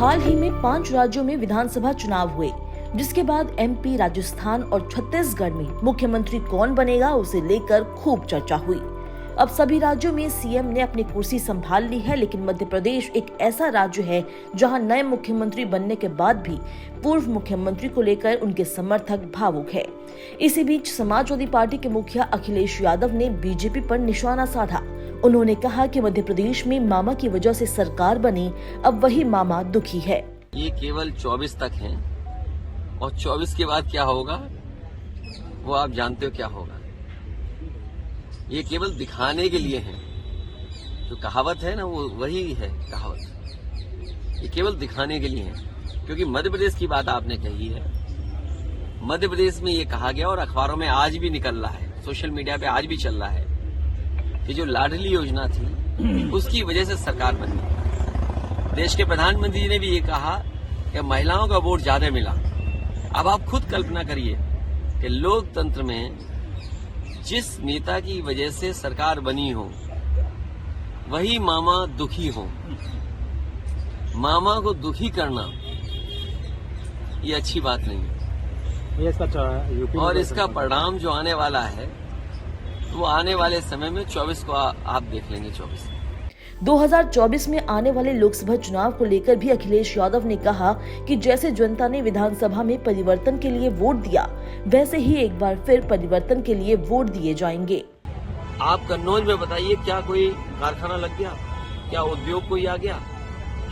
हाल ही में 5 राज्यों में विधानसभा चुनाव हुए, जिसके बाद एमपी, राजस्थान और छत्तीसगढ़ में मुख्यमंत्री कौन बनेगा उसे लेकर खूब चर्चा हुई। अब सभी राज्यों में सीएम ने अपनी कुर्सी संभाल ली है, लेकिन मध्य प्रदेश एक ऐसा राज्य है जहां नए मुख्यमंत्री बनने के बाद भी पूर्व मुख्यमंत्री को लेकर उनके समर्थक भावुक है। इसी बीच समाजवादी पार्टी के मुखिया अखिलेश यादव ने बीजेपी पर निशाना साधा। उन्होंने कहा कि मध्य प्रदेश में मामा की वजह से सरकार बनी, अब वही मामा दुखी है। ये केवल 24 तक हैं और 24 के बाद क्या होगा वो आप जानते हो क्या होगा। ये केवल दिखाने के लिए है, जो कहावत है ना वो वही है कहावत। ये केवल दिखाने के लिए है, क्योंकि मध्य प्रदेश की बात आपने कही है। मध्य प्रदेश में ये कहा गया और अखबारों में आज भी निकल रहा है, सोशल मीडिया पे आज भी चल रहा है कि जो लाडली योजना थी उसकी वजह से सरकार बनी। देश के प्रधानमंत्री जी ने भी ये कहा कि महिलाओं का वोट ज्यादा मिला। अब आप खुद कल्पना करिए कि लोकतंत्र में जिस नेता की वजह से सरकार बनी हो वही मामा दुखी हो। मामा को दुखी करना ये अच्छी बात नहीं है। और इसका परिणाम जो आने वाला है वो आने वाले समय में 24 को आप देख लेंगे। 2024 में आने वाले लोकसभा चुनाव को लेकर भी अखिलेश यादव ने कहा कि जैसे जनता ने विधानसभा में परिवर्तन के लिए वोट दिया, वैसे ही एक बार फिर परिवर्तन के लिए वोट दिए जाएंगे। आप कन्नौज में बताइए, क्या कोई कारखाना लग गया? क्या उद्योग कोई आ गया?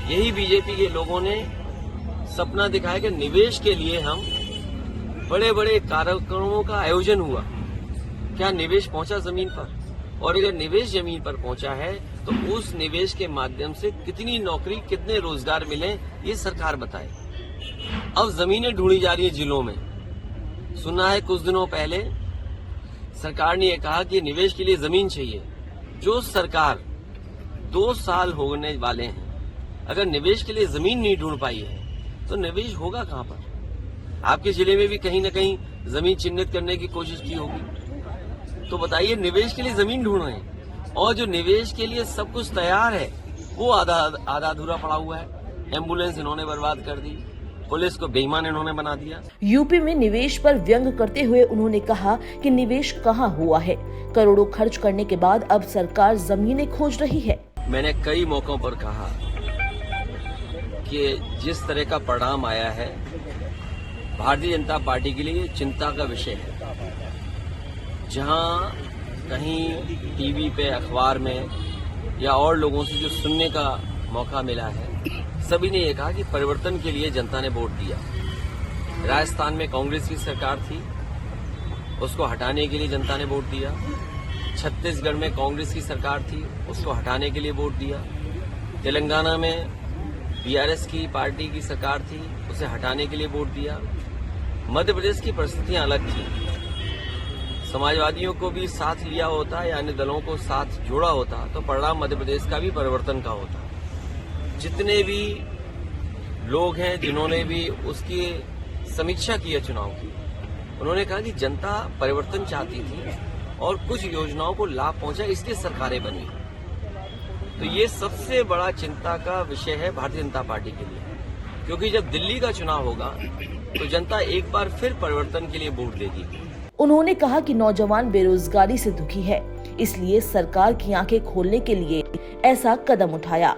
यही बीजेपी के लोगों ने सपना दिखाया कि निवेश के लिए हम बड़े बड़े कार्यक्रमों का आयोजन हुआ। क्या निवेश पहुंचा जमीन पर? और अगर निवेश जमीन पर पहुंचा है तो उस निवेश के माध्यम से कितनी नौकरी, कितने रोजगार मिले, ये सरकार बताए। अब जमीनें ढूंढी जा रही है जिलों में। सुना है कुछ दिनों पहले सरकार ने यह कहा कि निवेश के लिए जमीन चाहिए। जो सरकार 2 साल होने वाले हैं, अगर निवेश के लिए जमीन नहीं ढूंढ पाई है तो निवेश होगा कहां पर? आपके जिले में भी कहीं न कहीं जमीन चिन्हित करने की कोशिश की होगी। तो बताइए, निवेश के लिए जमीन ढूंढ रहे हैं और जो निवेश के लिए सब कुछ तैयार है वो आधा अधूरा पड़ा हुआ है। एम्बुलेंस इन्होंने बर्बाद कर दी, पुलिस को बेईमान इन्होंने बना दिया। यूपी में निवेश पर व्यंग करते हुए उन्होंने कहा कि निवेश कहां हुआ है। करोड़ों खर्च करने के बाद अब सरकार जमीनें खोज रही है। मैंने कई मौकों पर कहा कि जिस तरह का परिणाम आया है भारतीय जनता पार्टी के लिए चिंता का विषय है। जहां कहीं टीवी पे, अखबार में या और लोगों से जो सुनने का मौका मिला है, सभी ने ये कहा कि परिवर्तन के लिए जनता ने वोट दिया। राजस्थान में कांग्रेस की सरकार थी, उसको हटाने के लिए जनता ने वोट दिया। छत्तीसगढ़ में कांग्रेस की सरकार थी, उसको हटाने के लिए वोट दिया। तेलंगाना में बीआरएस की पार्टी की सरकार थी, उसे हटाने के लिए वोट दिया। मध्य प्रदेश की परिस्थितियां अलग थी। समाजवादियों को भी साथ लिया होता या अन्य दलों को साथ जोड़ा होता तो परिणाम मध्य प्रदेश का भी परिवर्तन का होता। जितने भी लोग हैं जिन्होंने भी उसकी समीक्षा की है चुनाव की, उन्होंने कहा कि जनता परिवर्तन चाहती थी और कुछ योजनाओं को लाभ पहुंचा, इसलिए सरकारें बनी। तो ये सबसे बड़ा चिंता का विषय है भारतीय जनता पार्टी के लिए, क्योंकि जब दिल्ली का चुनाव होगा तो जनता एक बार फिर परिवर्तन के लिए वोट देगी। उन्होंने कहा कि नौजवान बेरोजगारी से दुखी है, इसलिए सरकार की आंखें खोलने के लिए ऐसा कदम उठाया।